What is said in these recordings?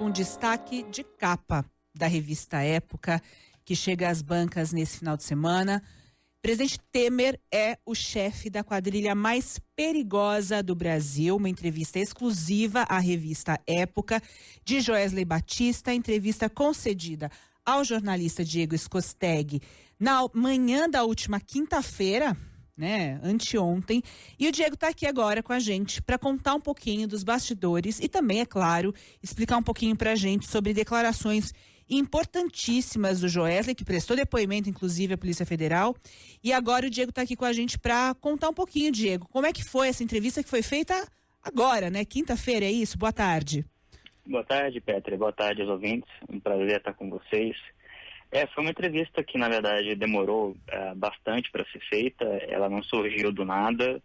um destaque de capa da revista Época, que chega às bancas nesse final de semana. Presidente Temer é o chefe da quadrilha mais perigosa do Brasil. Uma entrevista exclusiva à revista Época, de Joesley Batista, entrevista concedida ao jornalista Diego Scosteg na manhã da última quinta-feira, né, anteontem, e o Diego está aqui agora com a gente para contar um pouquinho dos bastidores e também, é claro, explicar um pouquinho para a gente sobre declarações importantíssimas do Joesley, que prestou depoimento, inclusive, à Polícia Federal. E agora o Diego está aqui com a gente para contar um pouquinho, Diego, como é que foi essa entrevista que foi feita agora, né, quinta-feira, é isso? Boa tarde. Boa tarde, Petra. Boa tarde aos ouvintes. Um prazer estar com vocês. Foi uma entrevista que, na verdade, demorou bastante para ser feita. Ela não surgiu do nada.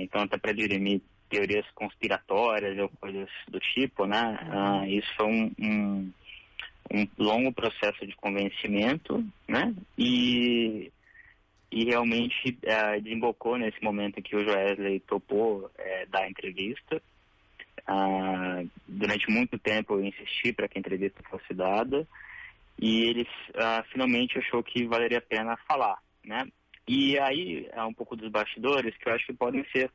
Então, até para dirimir teorias conspiratórias ou coisas do tipo, né? Isso foi um longo processo de convencimento, né? E realmente desembocou nesse momento em que o Joesley topou dar a entrevista. Durante muito tempo eu insisti para que a entrevista fosse dada. E ele finalmente achou que valeria a pena falar, né? E aí, um pouco dos bastidores, que eu acho que podem ser,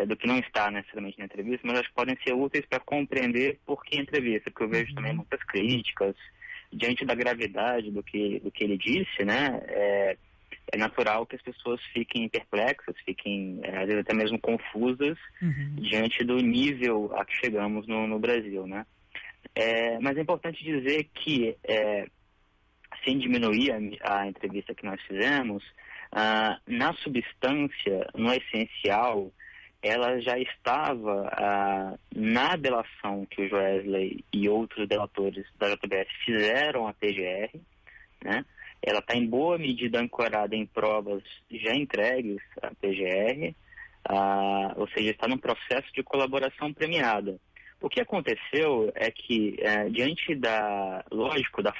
do que não está necessariamente na entrevista, mas acho que podem ser úteis para compreender por que a entrevista, porque eu vejo também muitas críticas diante da gravidade do que ele disse, né? É natural que as pessoas fiquem perplexas, fiquem, às vezes até mesmo confusas, diante do nível a que chegamos no Brasil, né? Mas é importante dizer que, sem diminuir a entrevista que nós fizemos, na substância, no essencial, ela já estava na delação que o Joesley e outros delatores da JBS fizeram à PGR, né? Ela está em boa medida ancorada em provas já entregues à PGR, ou seja, está num processo de colaboração premiada. O que aconteceu é que, diante da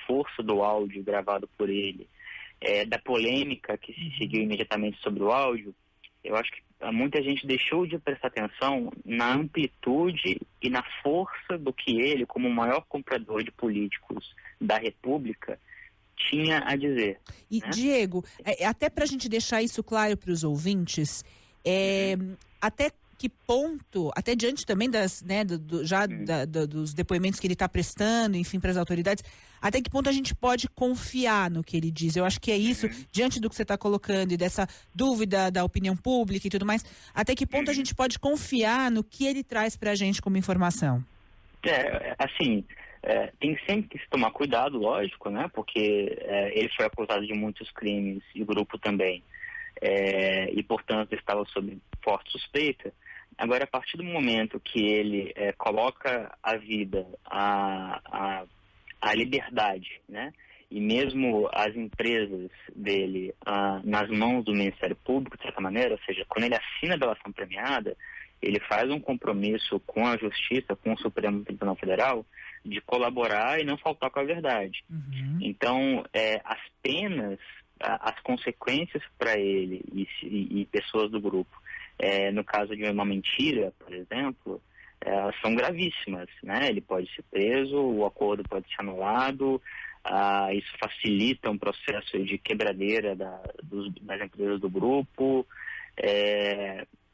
força do áudio gravado por ele, da polêmica que se seguiu imediatamente sobre o áudio, eu acho que muita gente deixou de prestar atenção na amplitude e na força do que ele, como o maior comprador de políticos da República, tinha a dizer. E, né? Diego, até para a gente deixar isso claro para os ouvintes, até que ponto, até diante também das, né, dos depoimentos que ele está prestando, enfim, para as autoridades, até que ponto a gente pode confiar no que ele diz? Eu acho que é isso, diante do que você está colocando e dessa dúvida da opinião pública e tudo mais, até que ponto a gente pode confiar no que ele traz para a gente como informação? Tem sempre que se tomar cuidado, lógico, né? Porque ele foi acusado de muitos crimes e o grupo também. E, portanto, estava sob forte suspeita. Agora, a partir do momento que ele coloca a vida, a liberdade, né? E mesmo as empresas dele nas mãos do Ministério Público, de certa maneira, ou seja, quando ele assina a delação premiada, ele faz um compromisso com a Justiça, com o Supremo Tribunal Federal, de colaborar e não faltar com a verdade. Então, as penas, as consequências para ele e pessoas do grupo, no caso de uma mentira, por exemplo, elas são gravíssimas, né? Ele pode ser preso, o acordo pode ser anulado, isso facilita um processo de quebradeira das empresas do grupo,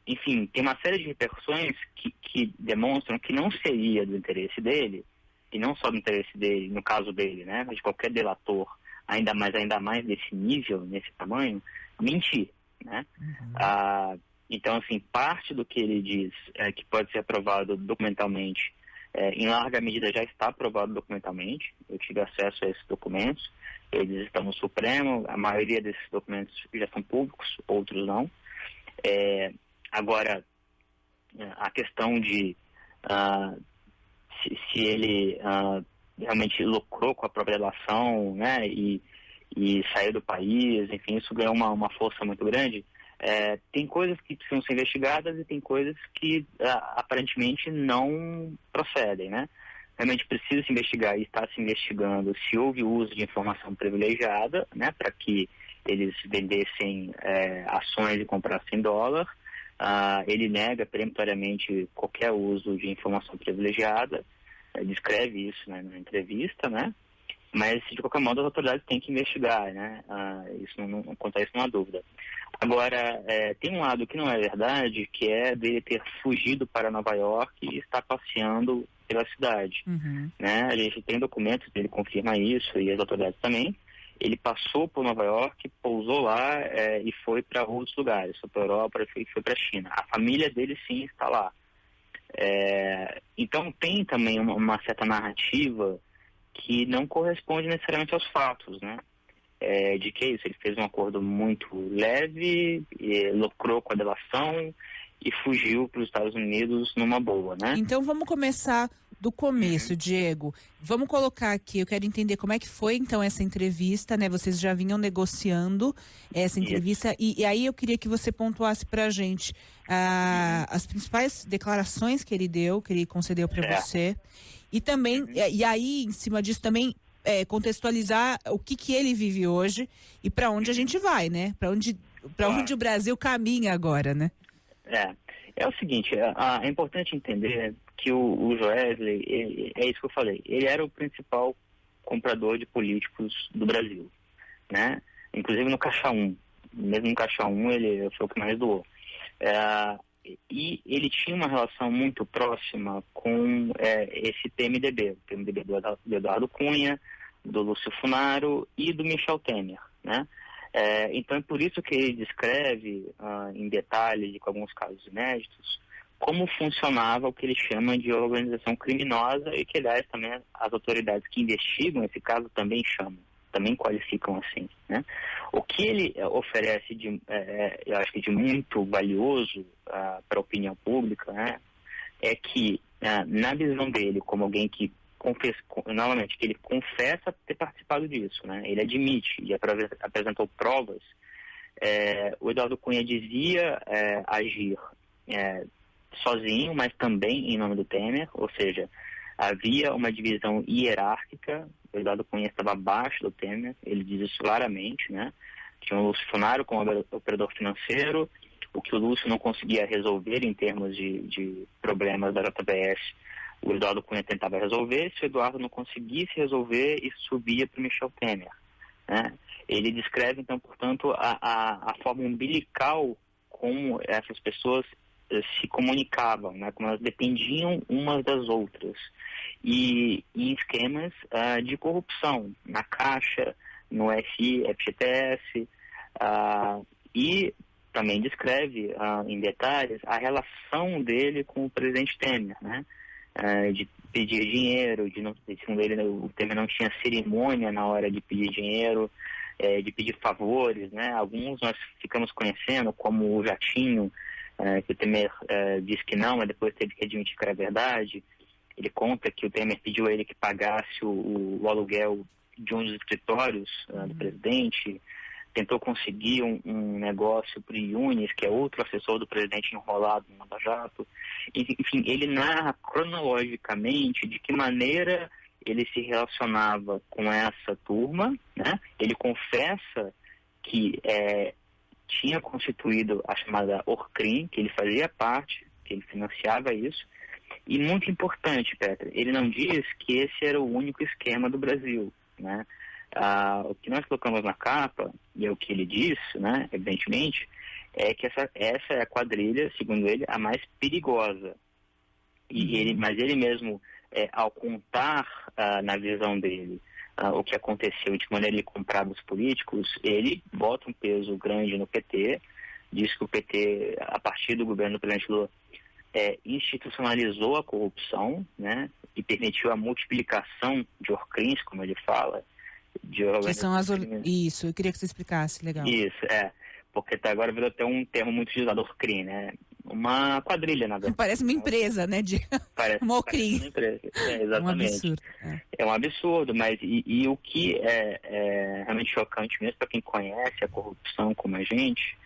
enfim, tem uma série de repercussões que demonstram que não seria do interesse dele, e não só do interesse dele, no caso dele, né, mas de qualquer delator, ainda mais desse nível, nesse tamanho, mentir, né? Então, assim, parte do que ele diz que pode ser aprovado documentalmente, em larga medida já está aprovado documentalmente. Eu tive acesso a esses documentos, eles estão no Supremo, a maioria desses documentos já são públicos, outros não. Agora, a questão de se ele realmente lucrou com a própria delação, né, e saiu do país, enfim, isso ganhou uma força muito grande. Tem coisas que precisam ser investigadas e tem coisas que aparentemente não procedem, né? Realmente precisa se investigar e está se investigando se houve uso de informação privilegiada, né, para que eles vendessem ações e comprassem dólar. Ele nega peremptoriamente qualquer uso de informação privilegiada. descreve isso, né, na entrevista, né? Mas, de qualquer modo, as autoridades têm que investigar, né? Quanto a isso não há dúvida. Agora, tem um lado que não é verdade, que é dele ter fugido para Nova York e estar passeando pela cidade. Né? A gente tem documentos dele confirma isso, e as autoridades também. Ele passou por Nova York, pousou lá e foi para outros lugares, foi para a Europa e foi para a China. A família dele, sim, está lá. Então, tem também uma certa narrativa que não corresponde necessariamente aos fatos, né? De que isso, ele fez um acordo muito leve, lucrou com a delação e fugiu para os Estados Unidos numa boa, né? Então vamos começar do começo, Diego. Vamos colocar aqui, eu quero entender como é que foi então essa entrevista, né? Vocês já vinham negociando essa entrevista e aí eu queria que você pontuasse para a gente as principais declarações que ele deu, que ele concedeu para você. E também, e aí, em cima disso, também contextualizar o que ele vive hoje e para onde a gente vai, né? Para onde o Brasil caminha agora, né? É o seguinte, é importante entender que o Joesley, é isso que eu falei, ele era o principal comprador de políticos do Brasil, né? Inclusive no Caixa 1, mesmo no Caixa 1 ele foi o que mais doou. E ele tinha uma relação muito próxima com esse PMDB, o PMDB do Eduardo Cunha, do Lúcio Funaro e do Michel Temer, né? Então é por isso que ele descreve em detalhes e com alguns casos inéditos como funcionava o que ele chama de organização criminosa e que, aliás, também as autoridades que investigam esse caso também chamam, também qualificam assim, né? O que ele oferece, eu acho que de muito valioso para a opinião pública, né, é que, na visão dele, como alguém que novamente, que ele confessa ter participado disso, né? Ele admite e apresentou provas. O Eduardo Cunha dizia agir sozinho, mas também em nome do Temer, ou seja, havia uma divisão hierárquica. O Eduardo Cunha estava abaixo do Temer, ele diz isso claramente, né? Tinha o Lúcio Funaro como operador financeiro, o que o Lúcio não conseguia resolver em termos de problemas da JBS, o Eduardo Cunha tentava resolver. Se o Eduardo não conseguisse resolver, isso subia para o Michel Temer, né? Ele descreve, então, portanto, a forma umbilical como essas pessoas se comunicavam, né? Como elas dependiam umas das outras. E em esquemas de corrupção, na Caixa, no FGTS, e também descreve em detalhes a relação dele com o presidente Temer, né? De pedir dinheiro, segundo ele, o Temer não tinha cerimônia na hora de pedir dinheiro, de pedir favores, né? Alguns nós ficamos conhecendo, como o Jatinho, que o Temer disse que não, mas depois teve que admitir que era verdade. Ele conta que o Temer pediu a ele que pagasse o aluguel de um dos escritórios do presidente, tentou conseguir um negócio para o Yunis, que é outro assessor do presidente enrolado no Lava Jato. Enfim, ele narra cronologicamente de que maneira ele se relacionava com essa turma, né? Ele confessa que tinha constituído a chamada Orcrim, que ele fazia parte, que ele financiava isso. E muito importante, Petra, ele não diz que esse era o único esquema do Brasil, né? O que nós colocamos na capa, e é o que ele diz, né, evidentemente, é que essa é a quadrilha, segundo ele, a mais perigosa. Mas ele mesmo, ao contar na visão dele o que aconteceu e de que maneira ele comprava os políticos, ele bota um peso grande no PT, diz que o PT, a partir do governo do presidente Lula, institucionalizou a corrupção, né, e permitiu a multiplicação de orcrins, como ele fala, que são isso, eu queria que você explicasse, legal. Isso, porque até agora virou até um termo muito utilizado, Orcrim, né? Uma quadrilha, na verdade. Parece uma empresa, né? Parece uma empresa, exatamente. Um absurdo. É um absurdo, mas e o que é realmente chocante mesmo para quem conhece a corrupção como a gente,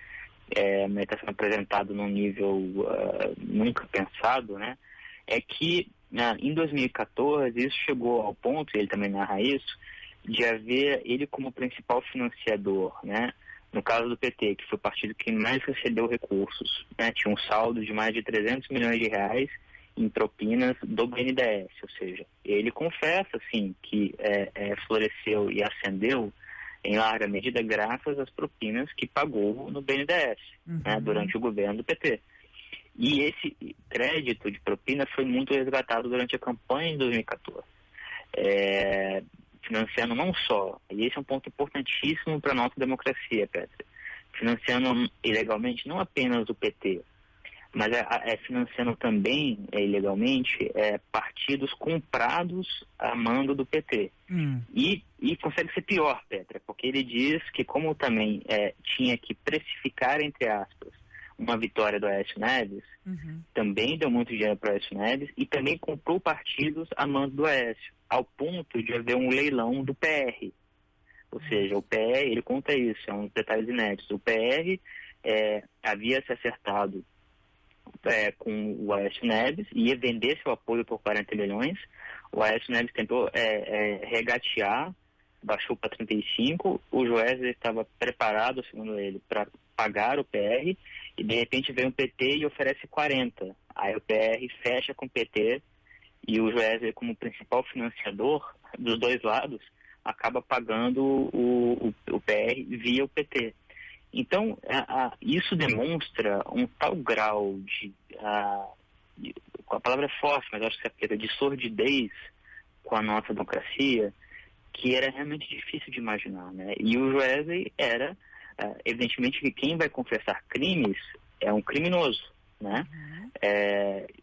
mas está sendo apresentado num nível nunca pensado, né? É que em 2014 isso chegou ao ponto, e ele também narra isso, de haver ele como principal financiador, né? No caso do PT, que foi o partido que mais recebeu recursos, né? Tinha um saldo de mais de 300 milhões de reais em propinas do BNDES, ou seja, ele confessa, sim, que floresceu e ascendeu em larga medida graças às propinas que pagou no BNDES, né, durante o governo do PT. E esse crédito de propina foi muito resgatado durante a campanha de 2014, financiando não só, e esse é um ponto importantíssimo para a nossa democracia, Petra, financiando ilegalmente não apenas o PT, mas financiando também ilegalmente partidos comprados a mando do PT. E consegue ser pior, Petra, porque ele diz que como também tinha que precificar, entre aspas, uma vitória do Aécio Neves, também deu muito dinheiro para o Aécio Neves e também comprou partidos a mando do Aécio, ao ponto de haver um leilão do PR. Ou seja, o PR, ele conta isso, é um dos detalhes inéditos. O PR havia se acertado com o Aécio Neves, ia vender seu apoio por 40 milhões. O Aécio Neves tentou regatear, baixou para 35. O Joesley estava preparado, segundo ele, para pagar o PR, e de repente vem o PT e oferece 40. Aí o PR fecha com o PT e o Joesley, como principal financiador dos dois lados, acaba pagando o PR via o PT. Então, isso demonstra um tal grau a palavra é forte, mas acho que é de sordidez com a nossa democracia, que era realmente difícil de imaginar, né? E o Joesley era, evidentemente, que quem vai confessar crimes é um criminoso, né?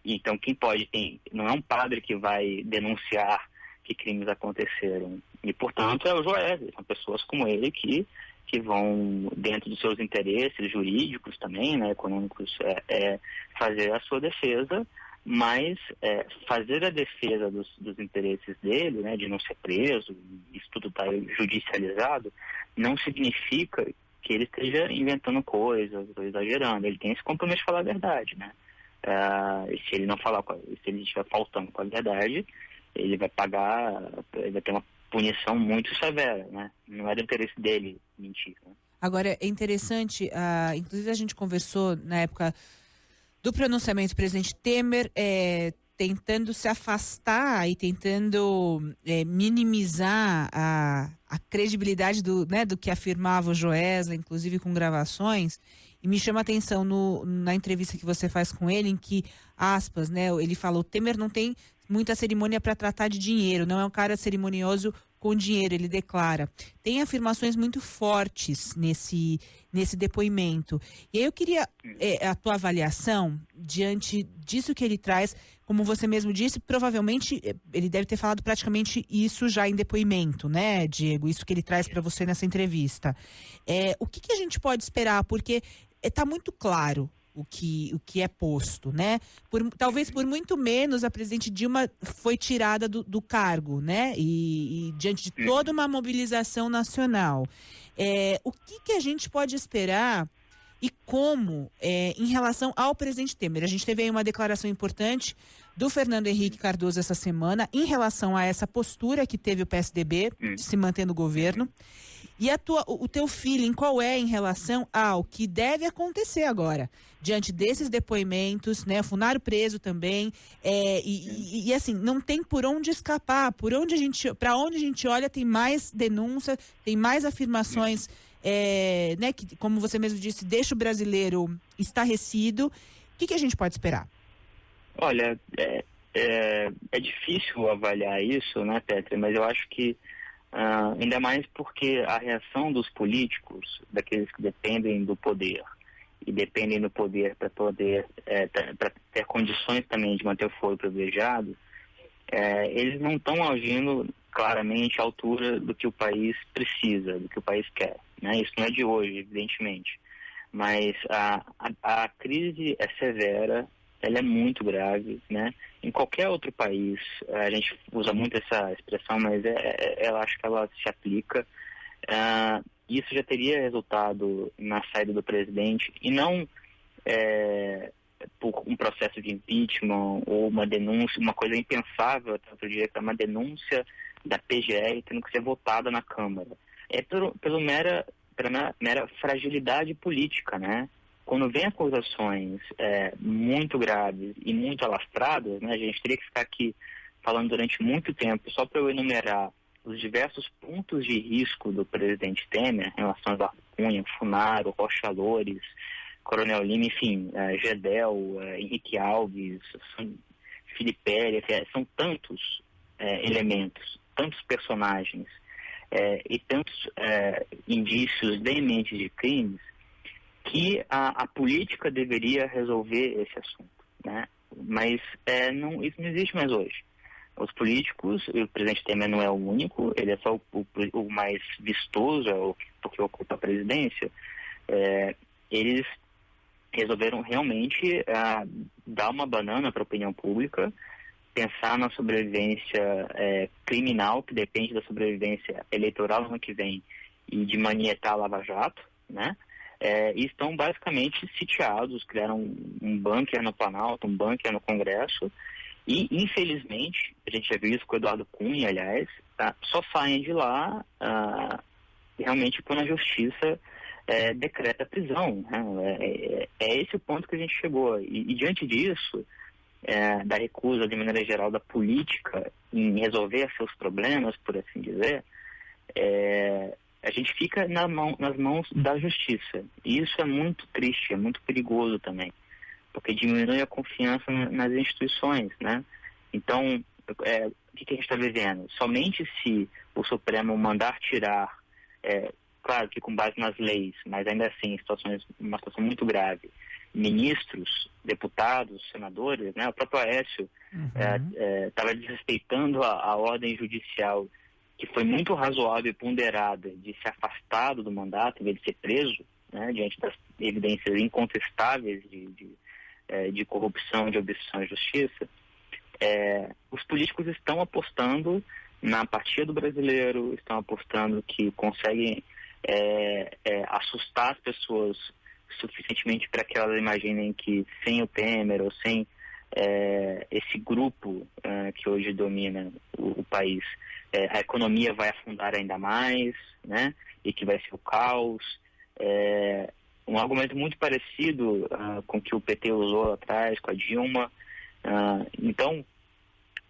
Então, quem pode, não é um padre que vai denunciar que crimes aconteceram. E, portanto, é o Joesley, são pessoas como ele que vão, dentro dos seus interesses jurídicos também, né, econômicos, fazer a sua defesa, mas fazer a defesa dos interesses dele, né, de não ser preso, isso tudo está judicializado, não significa que ele esteja inventando coisas ou exagerando. Ele tem esse compromisso de falar a verdade, né? Se ele não falar, se ele estiver faltando com a verdade, ele vai pagar, ele vai ter uma punição muito severa, né? Não é do interesse dele mentir, né? Agora, é interessante, inclusive a gente conversou na época do pronunciamento do presidente Temer, tentando se afastar e tentando minimizar a credibilidade do que afirmava o Joesley, inclusive com gravações. E me chama a atenção na entrevista que você faz com ele, em que, aspas, né, ele falou: o Temer não tem muita cerimônia para tratar de dinheiro, não é um cara cerimonioso com dinheiro, ele declara. Tem afirmações muito fortes nesse depoimento. E aí eu queria a tua avaliação diante disso que ele traz. Como você mesmo disse, provavelmente ele deve ter falado praticamente isso já em depoimento, né, Diego? Isso que ele traz para você nessa entrevista. O que a gente pode esperar? Porque está muito claro o que é posto, né? Talvez por muito menos a presidente Dilma foi tirada do cargo, né? E diante de toda uma mobilização nacional. O que a gente pode esperar e como em relação ao presidente Temer? A gente teve aí uma declaração importante do Fernando Henrique Cardoso essa semana em relação a essa postura que teve o PSDB de se manter no governo. E o teu feeling qual é em relação ao que deve acontecer agora, diante desses depoimentos, né? O Funaro preso também, e assim, não tem por onde escapar, para onde a gente olha tem mais denúncia, tem mais afirmações, né? Que, como você mesmo disse, deixa o brasileiro estarrecido. O que a gente pode esperar? Olha, é difícil avaliar isso, né, Petra? Mas eu acho que ainda mais porque a reação dos políticos, daqueles que dependem do poder e dependem do poder para poder para ter condições também de manter o foro privilegiado, eles não estão agindo claramente à altura do que o país precisa, do que o país quer, né? Isso não é de hoje, evidentemente, mas a crise é severa, ela é muito grave, né? Em qualquer outro país, a gente usa muito essa expressão, mas eu acho que ela se aplica. Isso já teria resultado na saída do presidente, e não por um processo de impeachment ou uma denúncia, uma coisa impensável, até outro dia, que é uma denúncia da PGR tendo que ser votada na Câmara. Pela mera fragilidade política, né? quando vem acusações muito graves e muito alastradas, né, a gente teria que ficar aqui falando durante muito tempo, só para eu enumerar os diversos pontos de risco do presidente Temer em relação a Eduardo Cunha, Funaro, Rocha Loures, Coronel Lima, enfim, Gedel, Henrique Alves, Filipelli, são tantos elementos, tantos personagens e tantos indícios veementes de crimes que a política deveria resolver esse assunto, né? Mas isso não existe mais hoje. Os políticos, e o presidente Temer não é o único, ele é só o mais vistoso, porque ocupa a presidência, eles resolveram realmente dar uma banana para a opinião pública, pensar na sobrevivência criminal, que depende da sobrevivência eleitoral no ano que vem, e de manietar a Lava Jato, né? E estão basicamente sitiados, criaram um bunker no Planalto, um bunker no Congresso, e infelizmente, a gente já viu isso com o Eduardo Cunha, aliás, só saem de lá realmente quando a justiça decreta a prisão, né? É esse o ponto que a gente chegou. E diante disso, da recusa, de maneira geral, da política em resolver seus problemas, por assim dizer, a gente fica nas mãos da justiça. E isso é muito triste, é muito perigoso também, porque diminui a confiança nas instituições, né? Então, o que a gente está vivendo? Somente se o Supremo mandar tirar, claro que com base nas leis, mas ainda assim, uma situação muito grave, ministros, deputados, senadores, né? O próprio Aécio estava desrespeitando a ordem judicial, que foi muito razoável e ponderada, de se afastar do mandato, em vez de ser preso, né? Diante das evidências incontestáveis de corrupção, de obstrução à justiça. Os políticos estão apostando na apatia do brasileiro, estão apostando que conseguem assustar as pessoas suficientemente para que elas imaginem que sem o Temer ou sem esse grupo que hoje domina o país, a economia vai afundar ainda mais, né? E que vai ser o caos. Um argumento muito parecido com o que o PT usou lá atrás, com a Dilma. Então,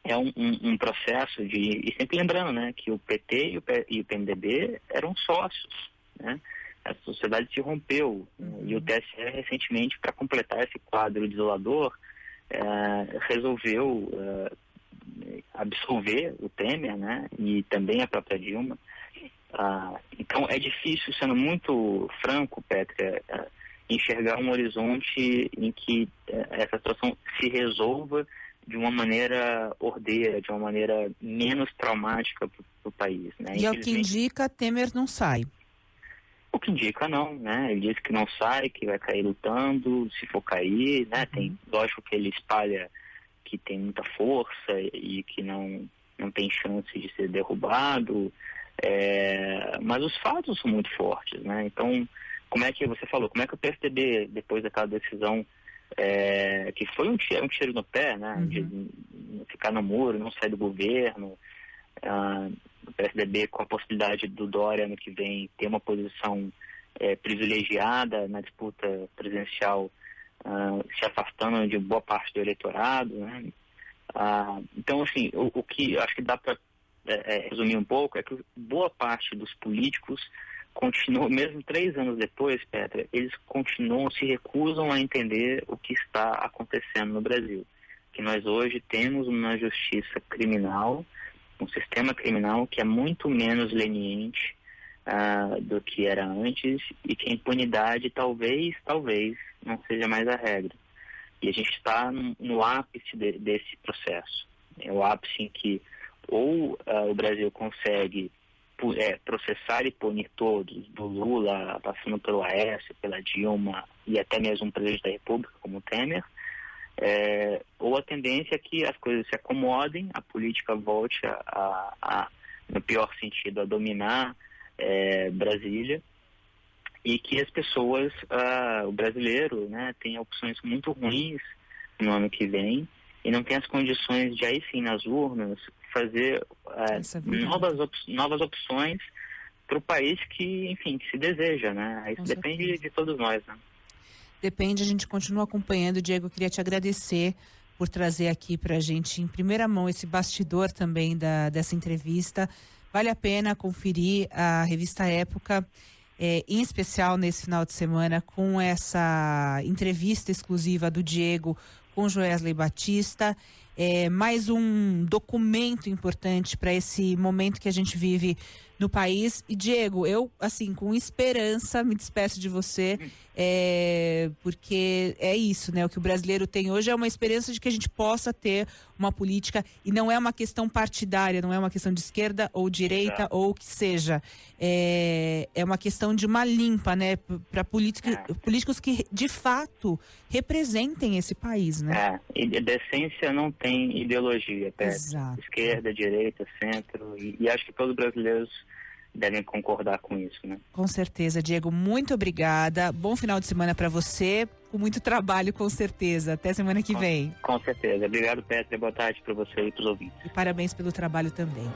é um processo e sempre lembrando, né, que o PT e o PMDB eram sócios, né? A sociedade se rompeu, e o TSE recentemente, para completar esse quadro desolador, resolveu absolver o Temer, né, e também a própria Dilma. Então é difícil, sendo muito franco, Petra, enxergar um horizonte em que essa situação se resolva de uma maneira ordeira, de uma maneira menos traumática para o país, né? E ao que indica, Temer não sai. O que indica não, né? Ele diz que não sai, que vai cair lutando, se for cair, né? Lógico que ele espalha que tem muita força e que não tem chance de ser derrubado, mas os fatos são muito fortes, né? Então, como é que você falou, como é que o PSDB, depois daquela decisão, que foi um tiro no pé, né? De ficar no muro, não sair do governo, o PSDB com a possibilidade do Dória ano que vem ter uma posição privilegiada na disputa presidencial, se afastando de boa parte do eleitorado, né? Então, assim, o que acho que dá para resumir um pouco é que boa parte dos políticos continuam, mesmo 3 anos depois, Petra, eles se recusam a entender o que está acontecendo no Brasil. Que nós hoje temos uma justiça criminal, um sistema criminal que é muito menos leniente do que era antes, e que a impunidade talvez não seja mais a regra. E a gente está no ápice desse processo. É o ápice em que ou o Brasil consegue processar e punir todos, do Lula, passando pelo Aécio, pela Dilma e até mesmo um presidente da República como o Temer, ou a tendência é que as coisas se acomodem, a política volte no pior sentido, a dominar Brasília, e que as pessoas, o brasileiro, né, tenha opções muito ruins no ano que vem e não tem as condições de aí sim nas urnas fazer novas opções para o país que, enfim, que se deseja, né? Isso depende de todos nós, né? Depende, a gente continua acompanhando. Diego, eu queria te agradecer por trazer aqui para a gente, em primeira mão, esse bastidor também dessa entrevista. Vale a pena conferir a revista Época, em especial nesse final de semana, com essa entrevista exclusiva do Diego com Joesley Batista. Mais um documento importante para esse momento que a gente vive no país. E, Diego, eu, assim, com esperança, me despeço de você, porque é isso, né? O que o brasileiro tem hoje é uma esperança de que a gente possa ter uma política, e não é uma questão partidária, não é uma questão de esquerda ou direita ou o que seja. É uma questão de uma limpa, né? Para políticos que, de fato, representem esse país, né? E decência não tem ideologia, esquerda, direita, centro, e acho que todos os brasileiros devem concordar com isso, né? Com certeza, Diego, muito obrigada. Bom final de semana para você, com muito trabalho, com certeza. Até semana que vem. Com certeza. Obrigado, Petra. Boa tarde para você e para os ouvintes. E parabéns pelo trabalho também.